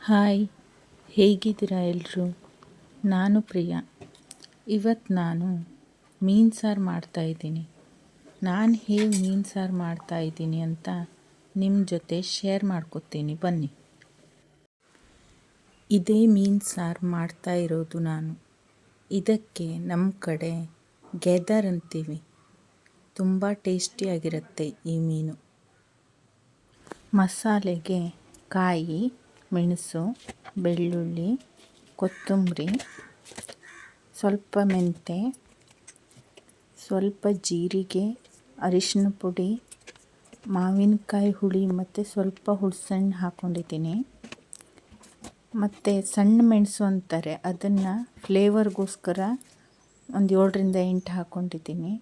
Hi, ಹೇಗಿದ್ದೀರಾ ಎಲ್ಲರೂ? ನಾನು ಪ್ರಿಯಾ. ಇವತ್ತು ನಾನು ಮೀನು ಸಾರು ಮಾಡ್ತಾಯಿದ್ದೀನಿ. ನಾನು ಹೇಗೆ ಮೀನು ಸಾರು ಮಾಡ್ತಾಯಿದ್ದೀನಿ ಅಂತ ನಿಮ್ಮ ಜೊತೆ ಶೇರ್ ಮಾಡ್ಕೊತೀನಿ ಬನ್ನಿ. ಇದೇ ಮೀನು ಸಾರು ಮಾಡ್ತಾಯಿರೋದು ನಾನು. ಇದಕ್ಕೆ ನಮ್ಮ ಕಡೆ ಗೆದರ್ ಅಂತೀವಿ. ತುಂಬ ಟೇಸ್ಟಿಯಾಗಿರುತ್ತೆ ಈ ಮೀನು. ಮಸಾಲೆಗೆ ಕಾಯಿ, ಮೆಣಸು, ಬೆಳ್ಳುಳ್ಳಿ, ಕೊತ್ತಂಬರಿ, ಸ್ವಲ್ಪ ಮೆಂತ್ಯ, ಸ್ವಲ್ಪ ಜೀರಿಗೆ, ಅರಿಶಿನ ಪುಡಿ, ಮಾವಿನಕಾಯಿ ಹುಳಿ ಮತ್ತು ಸ್ವಲ್ಪ ಹುಣಸೆಹಣ್ಣು ಹಾಕ್ಕೊಂಡಿದ್ದೀನಿ. ಮತ್ತು ಸಣ್ಣ ಮೆಣಸು ಅಂತಾರೆ, ಅದನ್ನು ಫ್ಲೇವರ್ಗೋಸ್ಕರ ಒಂದು 7ರಿಂದ 8 ಹಾಕ್ಕೊಂಡಿದ್ದೀನಿ.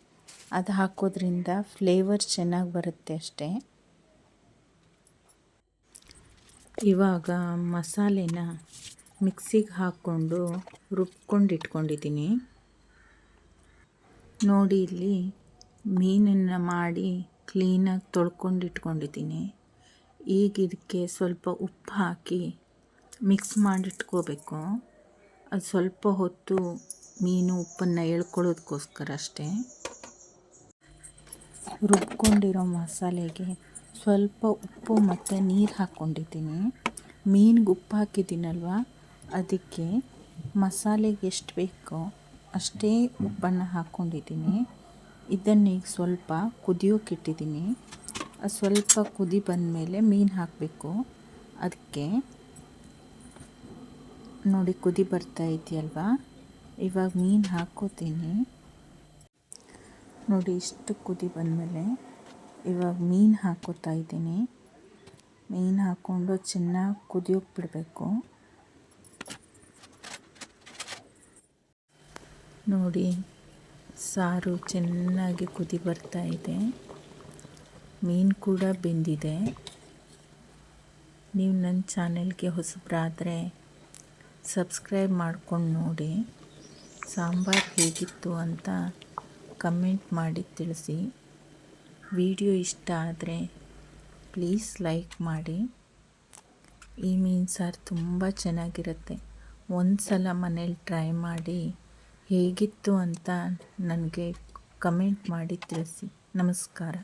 ಅದು ಹಾಕೋದ್ರಿಂದ ಫ್ಲೇವರ್ ಚೆನ್ನಾಗಿ ಬರುತ್ತೆ ಅಷ್ಟೇ. ಇವಾಗ ಮಸಾಲೆನ ಮಿಕ್ಸಿಗೆ ಹಾಕ್ಕೊಂಡು ರುಬ್ಕೊಂಡಿಟ್ಕೊಂಡಿದ್ದೀನಿ. ನೋಡಿ, ಇಲ್ಲಿ ಮೀನನ್ನು ಮಾಡಿ ಕ್ಲೀನಾಗಿ ತೊಳ್ಕೊಂಡಿಟ್ಕೊಂಡಿದ್ದೀನಿ. ಈಗ ಇದಕ್ಕೆ ಸ್ವಲ್ಪ ಉಪ್ಪು ಹಾಕಿ ಮಿಕ್ಸ್ ಮಾಡಿಟ್ಕೋಬೇಕು. ಅದು ಸ್ವಲ್ಪ ಹೊತ್ತು ಮೀನು ಉಪ್ಪನ್ನು ಎಳ್ಕೊಳ್ಳೋದಕ್ಕೋಸ್ಕರ ಅಷ್ಟೇ. ರುಬ್ಕೊಂಡಿರೋ ಮಸಾಲೆಗೆ ಸ್ವಲ್ಪ ಉಪ್ಪು ಮತ್ತು ನೀರು ಹಾಕ್ಕೊಂಡಿದ್ದೀನಿ. ಮೀನಿಗೆ ಉಪ್ಪು ಹಾಕಿದ್ದೀನಲ್ವ, ಅದಕ್ಕೆ ಮಸಾಲೆಗೆ ಎಷ್ಟು ಬೇಕೋ ಅಷ್ಟೇ ಉಪ್ಪನ್ನು ಹಾಕ್ಕೊಂಡಿದ್ದೀನಿ. ಇದನ್ನೀಗ ಸ್ವಲ್ಪ ಕುದಿಯೋಕ್ಕಿಟ್ಟಿದ್ದೀನಿ. ಅದು ಸ್ವಲ್ಪ ಕುದಿ ಬಂದಮೇಲೆ ಮೀನು ಹಾಕಬೇಕು. ಅದಕ್ಕೆ ನೋಡಿ, ಕುದಿ ಬರ್ತಾ ಇದೆಯಲ್ವ, ಇವಾಗ ಮೀನು ಹಾಕ್ಕೋತೀನಿ. ನೋಡಿ, ಇಷ್ಟು ಕುದಿ ಬಂದಮೇಲೆ ಇವಾಗ ಮೀನು ಹಾಕ್ಕೋತಾ ಇದ್ದೀನಿ. ಮೀನು ಹಾಕ್ಕೊಂಡು ಚೆನ್ನಾಗಿ ಕುದಿಯೋಕೆ ಬಿಡಬೇಕು. ನೋಡಿ, ಸಾರು ಚೆನ್ನಾಗಿ ಕುದಿ ಬರ್ತಾ ಇದೆ. ಮೀನು ಕೂಡ ಬೆಂದಿದೆ. ನೀವು ನನ್ನ ಚಾನೆಲ್ಗೆ ಹೊಸಬರಾದರೆ ಸಬ್ಸ್ಕ್ರೈಬ್ ಮಾಡ್ಕೊಂಡು ನೋಡಿ. ಸಾಂಬಾರು ಹೇಗಿತ್ತು ಅಂತ ಕಮೆಂಟ್ ಮಾಡಿ ತಿಳಿಸಿ. ವಿಡಿಯೋ ಇಷ್ಟ ಆದರೆ ಪ್ಲೀಸ್ ಲೈಕ್ ಮಾಡಿ. ಈ ಮೀನು ಸಾರು ತುಂಬ ಚೆನ್ನಾಗಿರುತ್ತೆ. ಒಂದು ಸಲ ಮನೇಲಿ ಟ್ರೈ ಮಾಡಿ ಹೇಗಿತ್ತು ಅಂತ ನನಗೆ ಕಮೆಂಟ್ ಮಾಡಿ ತಿಳಿಸಿ. ನಮಸ್ಕಾರ.